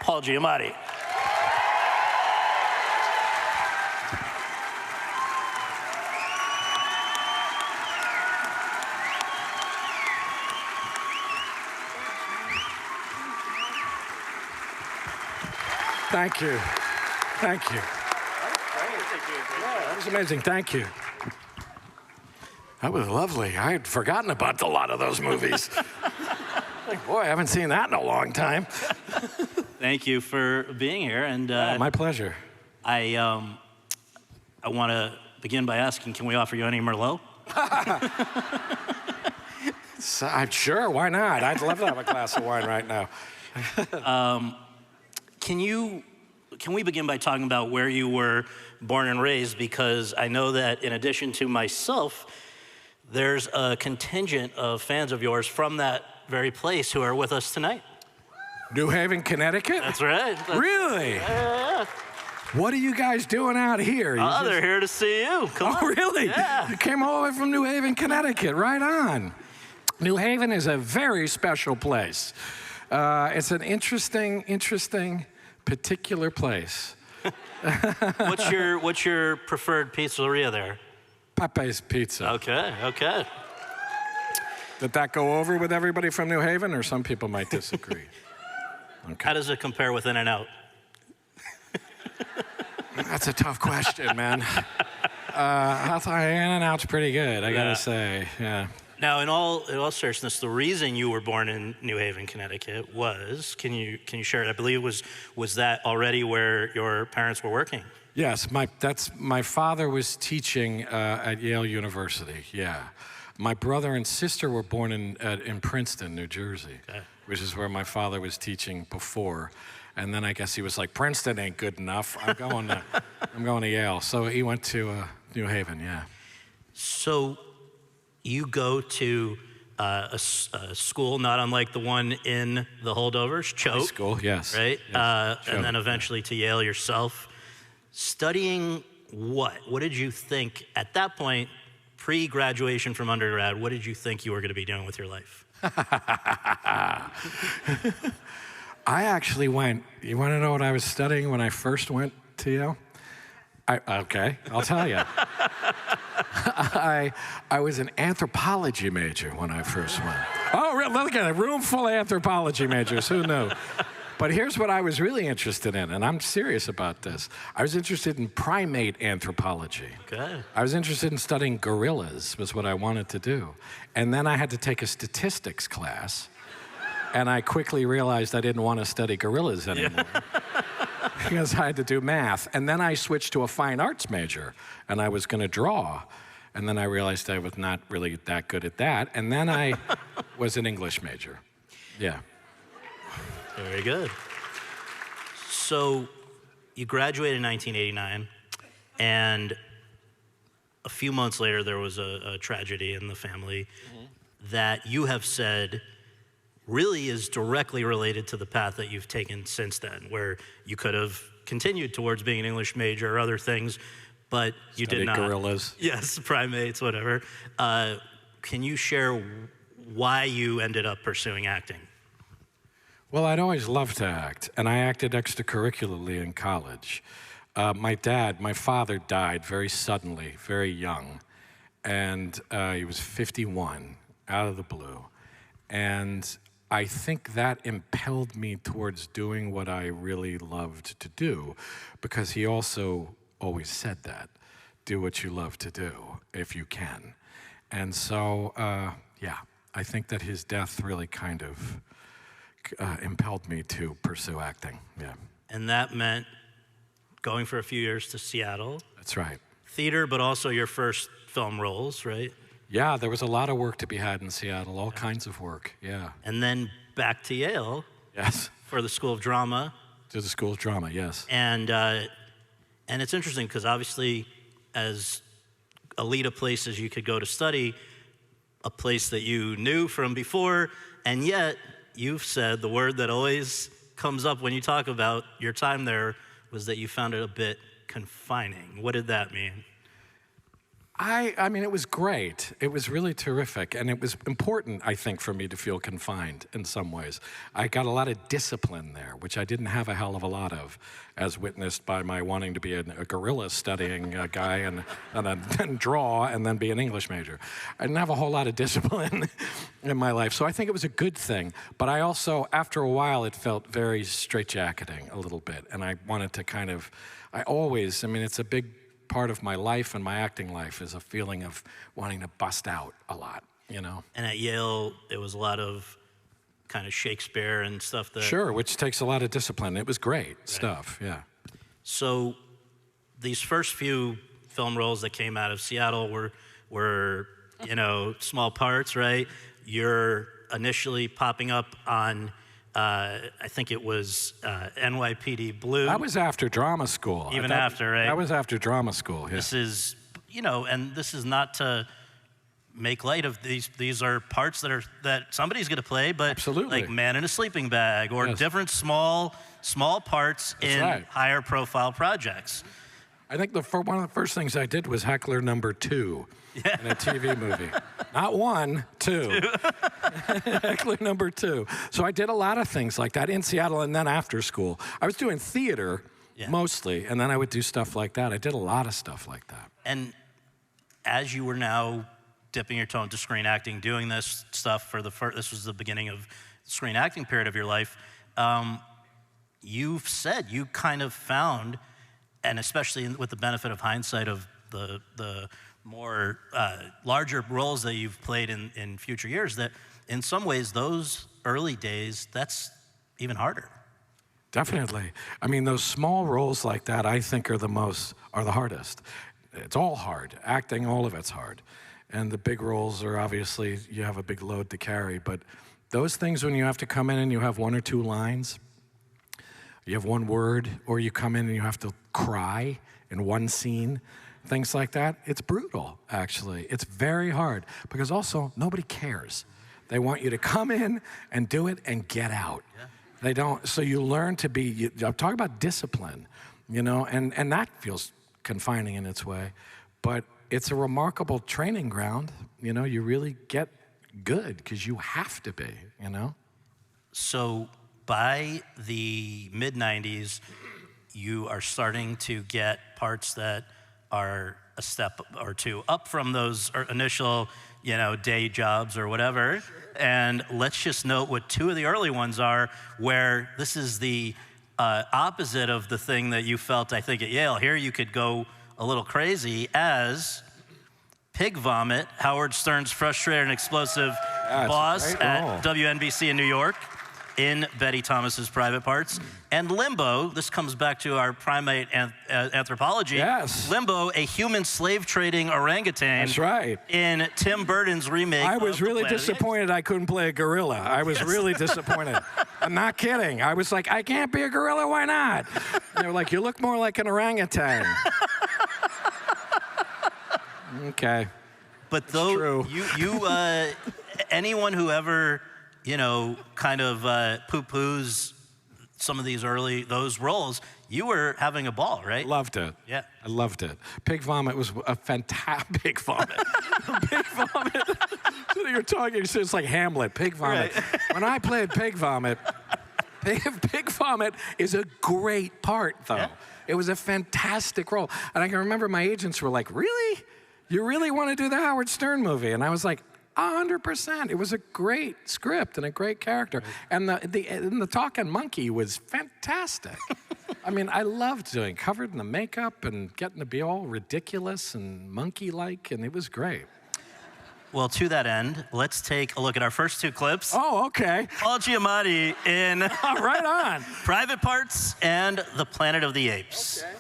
Paul Giamatti. Thank you. Thank you. That was amazing. Thank you. That was lovely. I had forgotten about a lot of those movies. Boy, I haven't seen that in a long time. Thank you for being here. And my pleasure. I want to begin by asking, can we offer you any Merlot? I'm sure, why not? I'd love to have a glass of wine right now. Can we begin by talking about where you were born and raised? Because I know that in addition to myself, there's a contingent of fans of yours from that very place who are with us tonight. New Haven, Connecticut? That's right. Really? Yeah. What are you guys doing out here? They're here to see you. Come on. Oh, really? Yeah. You came all the way from New Haven, Connecticut. Right on. New Haven is a very special place. It's an interesting, particular place. What's your preferred pizzeria there? Pepe's Pizza. Okay. Did that go over with everybody from New Haven, or some people might disagree? Okay. How does it compare with In-N-Out? That's a tough question, man. I'll tell you, In-N-Out's pretty good, I gotta say, yeah. Now, in all seriousness, the reason you were born in New Haven, Connecticut was, can you share it? I believe was that already where your parents were working? Yes, my father was teaching at Yale University, yeah. My brother and sister were born in Princeton, New Jersey, which is where my father was teaching before. And then I guess he was like, Princeton ain't good enough. I'm going to Yale. So he went to New Haven, yeah. So you go to a school not unlike the one in the holdovers, Choate. High school, yes. Right? Yes. And then eventually to Yale yourself. Studying what? What did you think at that point, pre-graduation from undergrad, what did you think you were going to be doing with your life? I actually went, you want to know what I was studying when I first went to Yale? Okay, I'll tell you. I was an anthropology major when I first went. Oh, look at it, a room full of anthropology majors, who knew? But here's what I was really interested in, and I'm serious about this. I was interested in primate anthropology. Okay. I was interested in studying gorillas, was what I wanted to do. And then I had to take a statistics class, and I quickly realized I didn't want to study gorillas anymore. Because I had to do math. And then I switched to a fine arts major, and I was going to draw. And then I realized I was not really that good at that. And then I was an English major. Yeah. Very good. So you graduated in 1989, and a few months later there was a tragedy in the family that you have said really is directly related to the path that you've taken since then, where you could have continued towards being an English major or other things, but you did not. Gorillas. Yes, primates, whatever. Can you share why you ended up pursuing acting? Well, I'd always loved to act, and I acted extracurricularly in college. My father died very suddenly, very young, and he was 51, out of the blue. And I think that impelled me towards doing what I really loved to do, because he also always said that, do what you love to do, if you can. And so, yeah, I think that his death really kind of impelled me to pursue acting, yeah. And that meant going for a few years to Seattle. That's right. Theater, but also your first film roles, right? Yeah, there was a lot of work to be had in Seattle, all kinds of work, yeah. And then back to Yale. Yes. For the School of Drama. To the School of Drama, yes. And it's interesting because obviously as elite a place as you could go to study, a place that you knew from before, and yet you've said the word that always comes up when you talk about your time there was that you found it a bit confining. What did that mean? I mean, it was great. It was really terrific. And it was important, I think, for me to feel confined in some ways. I got a lot of discipline there, which I didn't have a hell of a lot of, as witnessed by my wanting to be a gorilla studying guy and then draw and then be an English major. I didn't have a whole lot of discipline in my life. So I think it was a good thing. But I also, after a while, it felt very straitjacketing a little bit. And I wanted to kind of, I mean, it's a big part of my life and my acting life is a feeling of wanting to bust out a lot, you know? And at Yale, it was a lot of kind of Shakespeare and stuff that... Sure, which takes a lot of discipline. It was great stuff, yeah. So these first few film roles that came out of Seattle were you know, small parts, right? You're initially popping up on... I think it was NYPD Blue. That was after drama school. Even after, right? That was after drama school, yeah. This is, you know, and this is not to make light of these. These are parts that somebody's going to play, but absolutely. Like Man in a Sleeping Bag or different small parts in higher profile projects. I think one of the first things I did was Heckler #2 in a TV movie. Not 1, 2. Heckler #2. So I did a lot of things like that in Seattle and then after school. I was doing theater mostly, and then I would do stuff like that. I did a lot of stuff like that. And as you were now dipping your toe into screen acting, doing this stuff for this was the beginning of the screen acting period of your life, you've said you kind of found, and especially with the benefit of hindsight of the more larger roles that you've played in future years, that in some ways those early days, that's even harder. Definitely. I mean, those small roles like that, I think are the hardest. It's all hard. Acting, all of it's hard. And the big roles are obviously, you have a big load to carry, but those things when you have to come in and you have 1 or 2 lines, you have 1 word, or you come in and you have to cry in 1 scene, things like that, it's brutal, actually. It's very hard, because also, nobody cares. They want you to come in and do it and get out. Yeah. They don't, so you learn to be, I'm talking about discipline, you know, and that feels confining in its way, but it's a remarkable training ground. You know, you really get good, because you have to be, you know? So by the mid-90s, you are starting to get parts that are a step or 2 up from those initial, you know, day jobs or whatever. Sure. And let's just note what 2 of the early ones are, where this is the opposite of the thing that you felt, I think, at Yale. Here you could go a little crazy as Pig Vomit, Howard Stern's frustrated and explosive boss at WNBC in New York, in Betty Thomas's Private Parts. And Limbo, this comes back to our primate anthropology. Yes. Limbo, a human slave trading orangutan. That's right. In Tim Burton's remake. I was really disappointed I couldn't play a gorilla. I was really disappointed. I'm not kidding. I was like, I can't be a gorilla, why not? And they were like, you look more like an orangutan. Okay. But though anyone who ever, you know, kind of poo-poos some of those roles, you were having a ball, right? Loved it. Yeah. I loved it. Pig Vomit was a fantastic... Pig Vomit. Pig Vomit. So you're talking, it's like Hamlet, Pig Vomit. Right. When I played Pig Vomit, Pig Vomit is a great part, though. Yeah. It was a fantastic role. And I can remember my agents were like, really? You really want to do the Howard Stern movie? And I was like, 100%. It was a great script and a great character. And the talking monkey was fantastic. I mean, I loved doing covered in the makeup and getting to be all ridiculous and monkey-like, and it was great. Well, to that end, let's take a look at our first 2 clips. Oh, okay. Paul Giamatti in Right on. Private Parts and The Planet of the Apes. Okay.